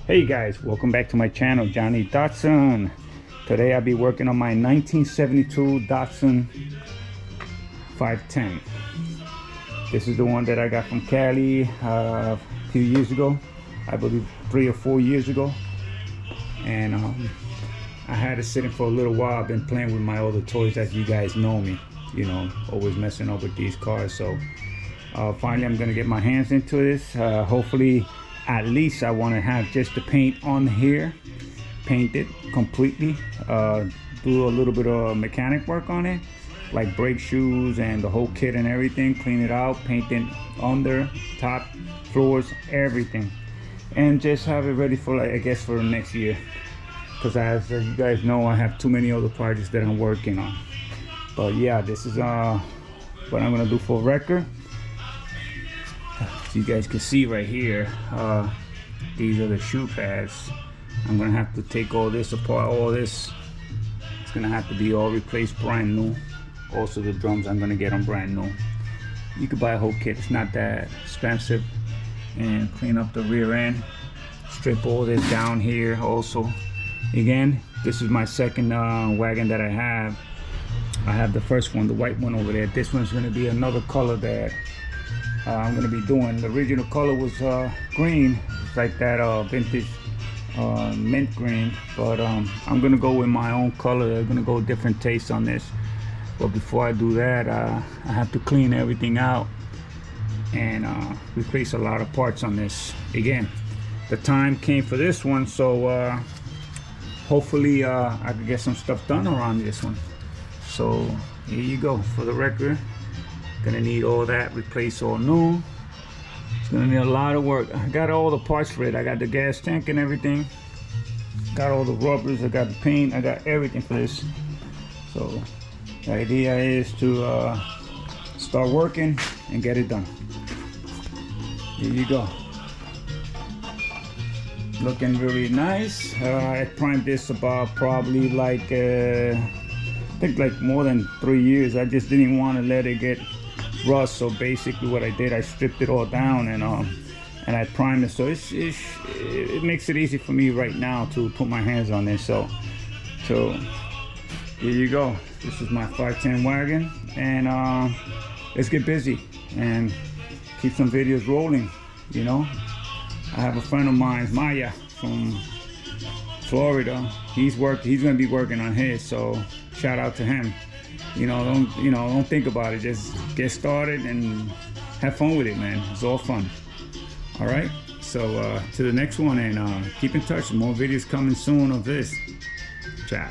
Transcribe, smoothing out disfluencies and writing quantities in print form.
Hey guys, welcome back to my channel, Johnny Datsun. Today I'll be working on my 1972 Datsun 510. This is the one that I got from Cali a few years ago, I believe 3 or 4 years ago. And I had it sitting for a little while. I've been playing with my other toys, as you guys know me, you know, always messing up with these cars. So finally I'm gonna get my hands into this. Hopefully, at least I want to have just the paint on here, paint it completely, do a little bit of mechanic work on it, like brake shoes and the whole kit and everything, clean it out, paint it under, top, floors, everything, and just have it ready for, like, I guess for next year, because as you guys know, I have too many other projects that I'm working on. But yeah, this is what I'm gonna do for a record. So you guys can see right here, these are the shoe pads. I'm gonna have to take all this apart. All this, it's gonna have to be all replaced brand new. Also the drums, I'm gonna get them brand new. You could buy a whole kit, it's not that expensive. And clean up the rear end, strip all this down here also. Again, this is my second wagon that I have. I have the first one, the white one over there. This one's gonna be another color that I'm gonna be doing. The original color was green. It's like that vintage mint green, but I'm gonna go with my own color. I'm gonna go different taste on this. But before I do that, I have to clean everything out and replace a lot of parts on this. Again, the time came for this one, so hopefully I can get some stuff done around this one. So here you go. For the record, gonna need all that, replace all new. It's gonna need a lot of work. I got all the parts for it. I got the gas tank and everything, got all the rubbers, I got the paint, I got everything for this. So the idea is to start working and get it done. Here you go, looking really nice. I primed this about probably like I think like more than 3 years. I just didn't want to let it get rust, so basically what I did, I stripped it all down and I primed it, so it makes it easy for me right now to put my hands on this. So here you go. This is my 510 wagon, and let's get busy and keep some videos rolling. You know, I have a friend of mine, Maya, from Florida. He's gonna be working on his, so shout out to him. Don't think about it, just get started and have fun with it, man. It's all fun. All right, so to the next one, and keep in touch. More videos coming soon of this. Ciao.